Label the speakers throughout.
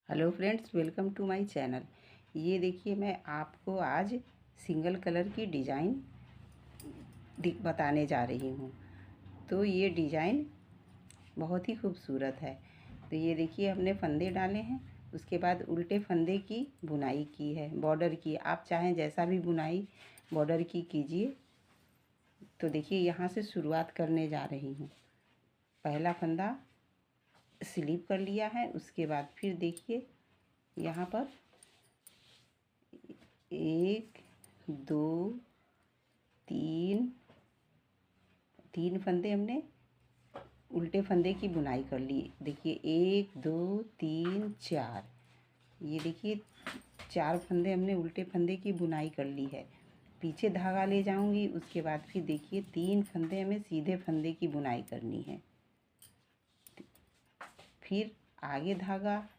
Speaker 1: Hello friends, welcome to my channel. ये देखिए, मैं आपको आज सिंगल कलर की डिज़ाइन बताने जा रही हूँ। तो ये डिज़ाइन बहुत ही खूबसूरत है। तो ये देखिए, हमने फंदे डाले हैं, उसके बाद उल्टे फंदे की बुनाई की है, बॉर्डर की। आप चाहें जैसा भी बुनाई बॉर्डर की कीजिए। तो देखिए, यहाँ से शुरुआत करने जा रही हूँ। पहला फंदा स्लिप कर लिया है, उसके बाद फिर देखिए यहाँ पर 1 2 3 फंदे हमने उल्टे फंदे की बुनाई कर ली। देखिए 1 2 3 4, ये देखिए 4 फंदे हमने उल्टे फंदे की बुनाई कर ली है। पीछे धागा ले जाऊंगी, उसके बाद फिर देखिए 3 फंदे हमें सीधे फंदे की बुनाई करनी है। फिर आगे धागा,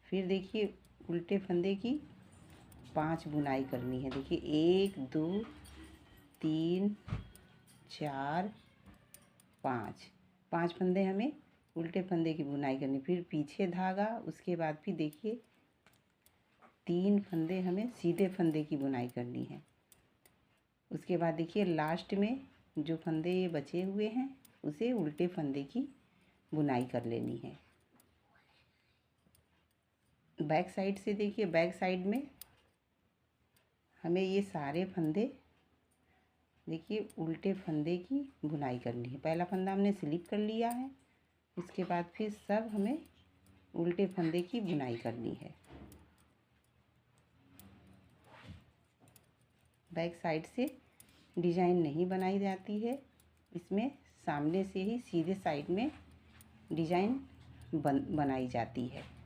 Speaker 1: फिर देखिए उल्टे फंदे की 5 बुनाई करनी है। देखिए 1 2 3 4 5 फंदे हमें उल्टे फंदे की बुनाई करनी। फिर पीछे धागा, उसके बाद फिर देखिए 3 फंदे हमें सीधे फंदे की बुनाई करनी है। उसके बाद देखिए लास्ट में जो फंदे ये बचे हुए हैं उसे उल्टे फंदे की बुनाई कर लेनी है। बैक साइड से देखिए, बैक साइड में हमें ये सारे फंदे देखिए उल्टे फंदे की बुनाई करनी है। पहला फंदा हमने स्लिप कर लिया है, उसके बाद फिर सब हमें उल्टे फंदे की बुनाई करनी है। बैक साइड से डिज़ाइन नहीं बनाई जाती है, इसमें सामने से ही सीधे साइड में डिज़ाइन बनाई जाती है।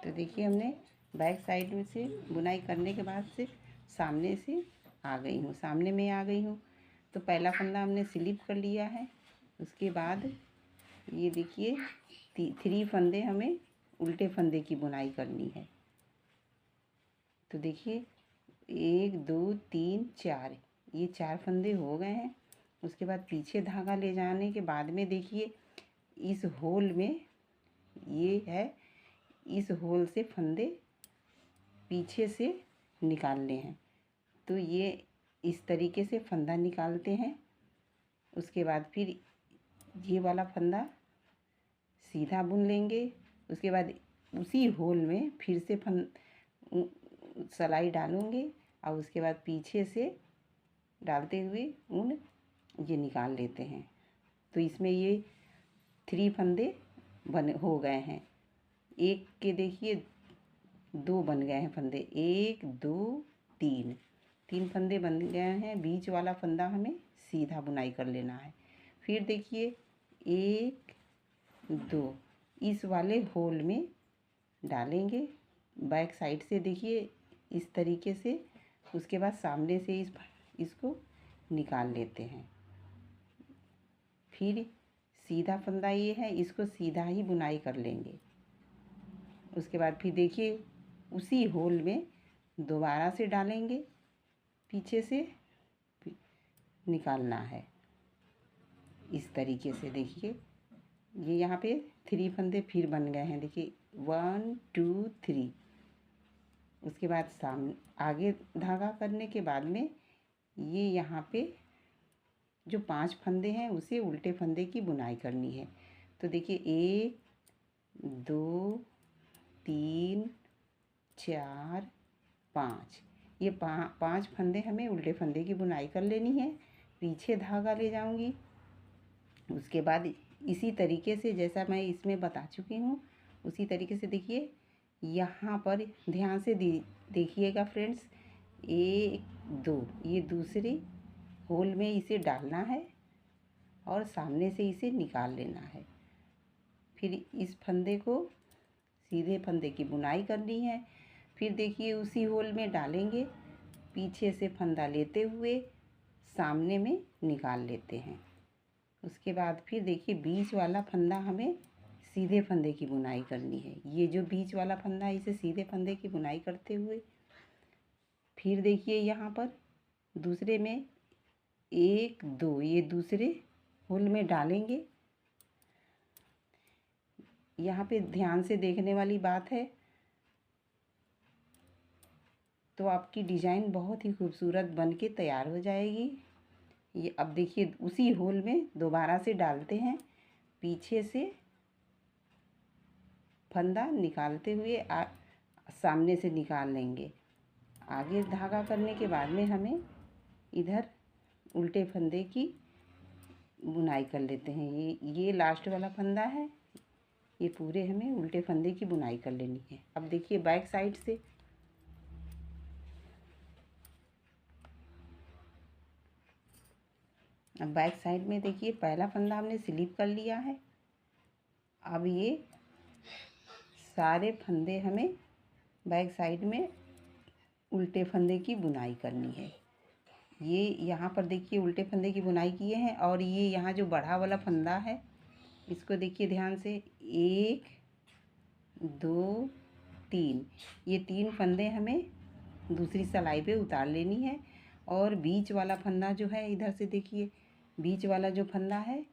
Speaker 1: तो देखिए, हमने बैक साइड में से बुनाई करने के बाद से सामने से आ गई हूँ, सामने में आ गई हूँ। तो पहला फंदा हमने स्लिप कर लिया है, उसके बाद ये देखिए 3 फंदे हमें उल्टे फंदे की बुनाई करनी है। तो देखिए 1 2 3 4, ये 4 फंदे हो गए हैं। उसके बाद पीछे धागा ले जाने के बाद में देखिए इस होल में ये है, इस होल से फंदे पीछे से निकालने हैं। तो ये इस तरीके से फंदा निकालते हैं। उसके बाद फिर ये वाला फंदा सीधा बुन लेंगे। उसके बाद उसी होल में फिर से सिलाई डालूंगे और उसके बाद पीछे से डालते हुए ऊन ये निकाल लेते हैं। तो इसमें ये 3 फंदे बने हो गए हैं। एक के देखिए 2 बन गए हैं फंदे, 1 2 3 फंदे बन गए हैं। बीच वाला फंदा हमें सीधा बुनाई कर लेना है। फिर देखिए 1 2 इस वाले होल में डालेंगे बैक साइड से, देखिए इस तरीके से। उसके बाद सामने से इसको निकाल लेते हैं। फिर सीधा फंदा ये है, इसको सीधा ही बुनाई कर लेंगे। उसके बाद फिर देखिए उसी होल में दोबारा से डालेंगे, पीछे से निकालना है। इस तरीके से देखिए ये यहाँ पे 3 फंदे फिर बन गए हैं। देखिए 1 2 3। उसके बाद सामने आगे धागा करने के बाद में ये यहाँ पे जो 5 फंदे हैं उसे उल्टे फंदे की बुनाई करनी है। तो देखिए 1 2 3 4 5, ये 5 फंदे हमें उल्टे फंदे की बुनाई कर लेनी है। पीछे धागा ले जाऊंगी। उसके बाद इसी तरीके से जैसा मैं इसमें बता चुकी हूँ उसी तरीके से देखिए यहाँ पर ध्यान से देखिएगा फ्रेंड्स। 1 2, ये दूसरे होल में इसे डालना है और सामने से इसे निकाल लेना है। फिर इस फंदे को सीधे फंदे की बुनाई करनी है। फिर देखिए उसी होल में डालेंगे, पीछे से फंदा लेते हुए सामने में निकाल लेते हैं। उसके बाद फिर देखिए बीच वाला फंदा हमें सीधे फंदे की बुनाई करनी है। ये जो बीच वाला फंदा है इसे सीधे फंदे की बुनाई करते हुए फिर देखिए यहाँ पर दूसरे में 1 2, ये दूसरे होल में डालेंगे, यहाँ पे ध्यान से देखने वाली बात है, तो आपकी डिज़ाइन बहुत ही खूबसूरत बन के तैयार हो जाएगी। ये अब देखिए उसी होल में दोबारा से डालते हैं, पीछे से फंदा निकालते हुए सामने से निकाल लेंगे। आगे धागा करने के बाद में हमें इधर उल्टे फंदे की बुनाई कर लेते हैं। ये लास्ट वाला फंदा है, ये पूरे हमें उल्टे फंदे की बुनाई कर लेनी है। अब देखिए बैक साइड से अब बैक साइड में देखिए पहला फंदा हमने स्लिप कर लिया है। अब ये सारे फंदे हमें बैक साइड में उल्टे फंदे की बुनाई करनी है। ये यहाँ पर देखिए उल्टे फंदे की बुनाई किए हैं, और ये यहाँ जो बढ़ा वाला फंदा है इसको देखिए ध्यान से, 1 2 3, ये 3 फंदे हमें दूसरी सिलाई पे उतार लेनी है। और बीच वाला फंदा जो है, इधर से देखिए बीच वाला जो फंदा है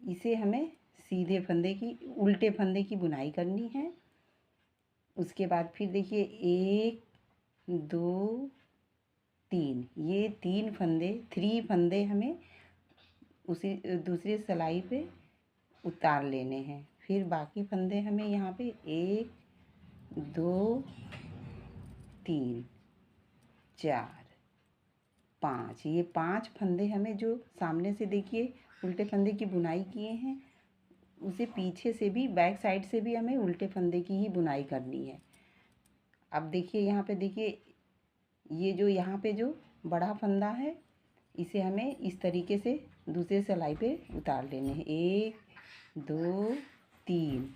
Speaker 1: इसे हमें सीधे फंदे की उल्टे फंदे की बुनाई करनी है। उसके बाद फिर देखिए 1 2 3, ये 3 फंदे 3 फंदे हमें उसी दूसरी सिलाई पे उतार लेने हैं। फिर बाकी फंदे हमें यहाँ पे 1 2 3 4 5, ये 5 फंदे हमें जो सामने से देखिए उल्टे फंदे की बुनाई किए हैं, उसे पीछे से भी बैक साइड से भी हमें उल्टे फंदे की ही बुनाई करनी है। अब देखिए यहाँ पे देखिए ये जो यहाँ पे जो बड़ा फंदा है इसे हमें इस तरीके से दूसरे सिलाई पे उतार लेने हैं, 1 2 3।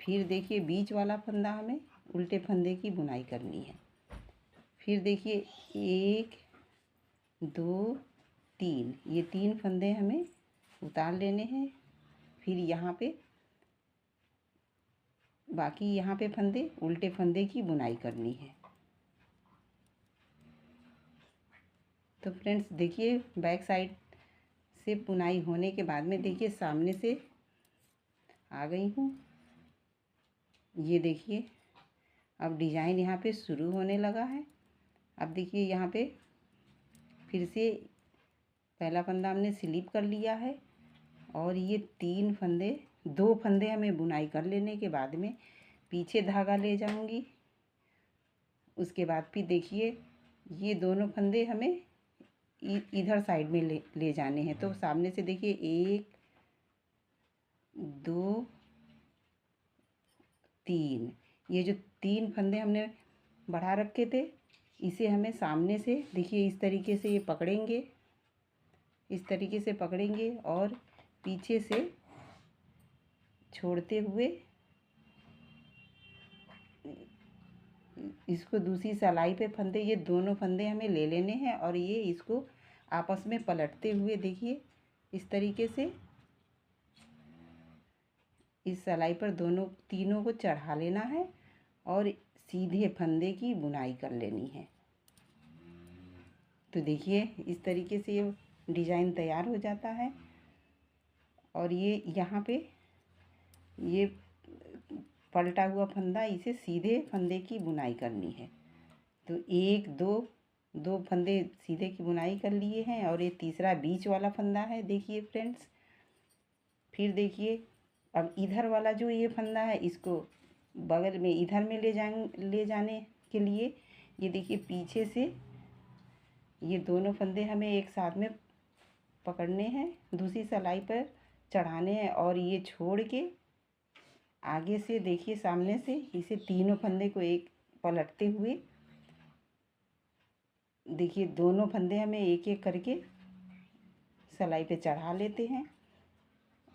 Speaker 1: फिर देखिए बीच वाला फंदा हमें उल्टे फंदे की बुनाई करनी है। फिर देखिए 1 2 3, ये 3 फंदे हमें उतार लेने हैं। फिर यहाँ पे बाकी यहाँ पे फंदे उल्टे फंदे की बुनाई करनी है। तो फ्रेंड्स देखिए बैक साइड से बुनाई होने के बाद में देखिए सामने से आ गई हूँ। ये देखिए अब डिज़ाइन यहाँ पे शुरू होने लगा है। अब देखिए यहाँ पे फिर से पहला फंदा हमने स्लिप कर लिया है, और ये 3 फंदे 2 फंदे हमें बुनाई कर लेने के बाद में पीछे धागा ले जाऊंगी। उसके बाद फिर देखिए ये दोनों फंदे हमें इधर साइड में ले जाने हैं। तो सामने से देखिए 1 2 3, ये जो 3 फंदे हमने बढ़ा रखे थे इसे हमें सामने से देखिए इस तरीके से ये पकड़ेंगे, इस तरीके से पकड़ेंगे और पीछे से छोड़ते हुए इसको दूसरी सिलाई पे फंदे, ये दोनों फंदे हमें ले लेने हैं और ये इसको आपस में पलटते हुए देखिए इस तरीके से इस सिलाई पर तीनों को चढ़ा लेना है और सीधे फंदे की बुनाई कर लेनी है। तो देखिए इस तरीके से ये डिज़ाइन तैयार हो जाता है। और ये यहाँ पे ये पलटा हुआ फंदा, इसे सीधे फंदे की बुनाई करनी है। तो 1 2 फंदे सीधे की बुनाई कर लिए हैं, और ये तीसरा बीच वाला फंदा है देखिए फ्रेंड्स। फिर देखिए अब इधर वाला जो ये फंदा है इसको बगल में इधर में ले जाने के लिए ये देखिए पीछे से ये दोनों फंदे हमें एक साथ में पकड़ने हैं, दूसरी सिलाई पर चढ़ाने हैं, और ये छोड़ के आगे से देखिए सामने से इसे तीनों फंदे को एक पलटते हुए देखिए दोनों फंदे हमें एक एक करके सिलाई पे चढ़ा लेते हैं।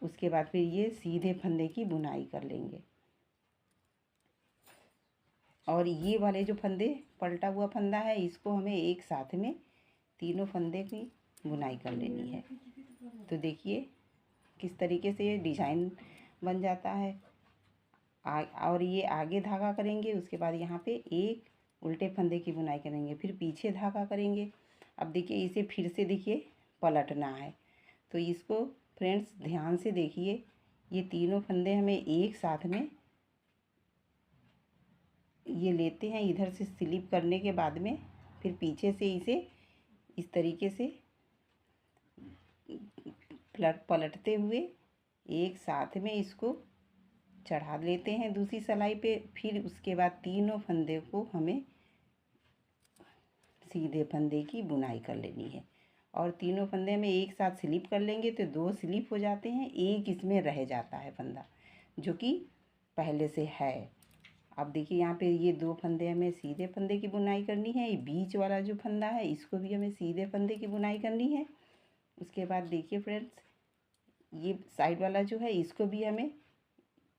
Speaker 1: उसके बाद फिर ये सीधे फंदे की बुनाई कर लेंगे, और ये वाले जो फंदे पलटा हुआ फंदा है इसको हमें एक साथ में तीनों फंदे की बुनाई कर लेनी है। तो देखिए किस तरीके से ये डिज़ाइन बन जाता है। और ये आगे धागा करेंगे, उसके बाद यहाँ पे एक उल्टे फंदे की बुनाई करेंगे, फिर पीछे धागा करेंगे। अब देखिए इसे फिर से देखिए पलटना है। तो इसको फ्रेंड्स ध्यान से देखिए, ये तीनों फंदे हमें एक साथ में ये लेते हैं, इधर से स्लिप करने के बाद में फिर पीछे से इसे इस तरीके से पलटते हुए एक साथ में इसको चढ़ा लेते हैं दूसरी सिलाई पे। फिर उसके बाद तीनों फंदे को हमें सीधे फंदे की बुनाई कर लेनी है, और तीनों फंदे में एक साथ स्लिप कर लेंगे तो 2 स्लिप हो जाते हैं, एक इसमें रह जाता है फंदा जो कि पहले से है। अब देखिए यहाँ पे ये 2 फंदे हमें सीधे फंदे की बुनाई करनी है, ये बीच वाला जो फंदा है इसको भी हमें सीधे फंदे की बुनाई करनी है। उसके बाद देखिए फ्रेंड्स, ये साइड वाला जो है इसको भी हमें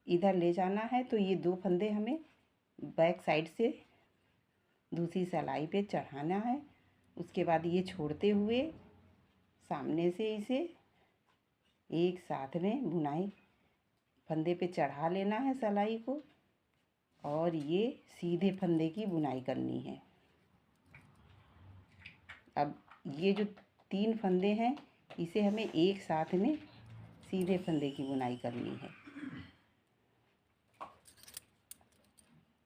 Speaker 1: इधर ले जाना है, तो ये 2 फंदे हमें बैक साइड से दूसरी सिलाई पे चढ़ाना है। उसके बाद ये छोड़ते हुए सामने से इसे एक साथ में बुनाई फंदे पे चढ़ा लेना है सिलाई को, और ये सीधे फंदे की बुनाई करनी है। अब ये जो 3 फंदे हैं इसे हमें एक साथ में सीधे फंदे की बुनाई करनी है।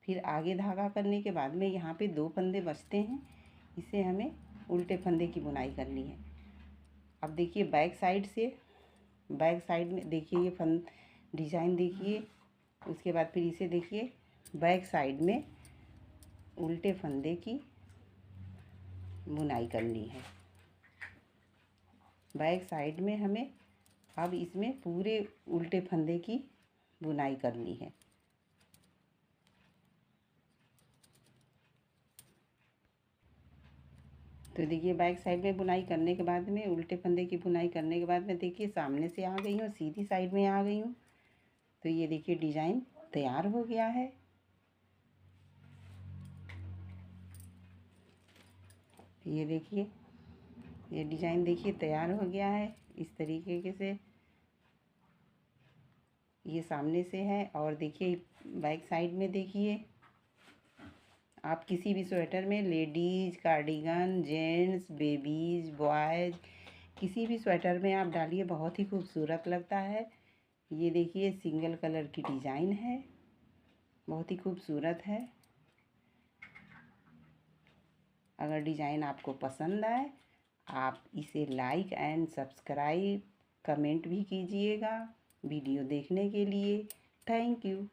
Speaker 1: फिर आगे धागा करने के बाद में यहाँ पे 2 फंदे बचते हैं, इसे हमें उल्टे फंदे की बुनाई करनी है। अब देखिए बैक साइड में देखिए ये डिजाइन देखिए। उसके बाद फिर इसे देखिए बैक साइड में उल्टे फंदे की बुनाई करनी है। बैक साइड में हमें अब इसमें पूरे उल्टे फंदे की बुनाई करनी है। तो देखिए बैक साइड में बुनाई करने के बाद में उल्टे फंदे की बुनाई करने के बाद में देखिए सामने से आ गई हूँ, सीधी साइड में आ गई हूँ। तो ये देखिए डिज़ाइन तैयार हो गया है। ये देखिए ये डिज़ाइन देखिए तैयार हो गया है इस तरीके से। ये सामने से है, और देखिए बैक साइड में देखिए आप किसी भी स्वेटर में, ladies, cardigan, gents, babies, boys, किसी भी स्वेटर में आप डालिए, बहुत ही खूबसूरत लगता है। ये देखिए सिंगल कलर की डिज़ाइन है, बहुत ही खूबसूरत है। अगर डिज़ाइन आपको पसंद आए आप इसे लाइक एंड सब्सक्राइब, कमेंट भी कीजिएगा। वीडियो देखने के लिए थैंक यू।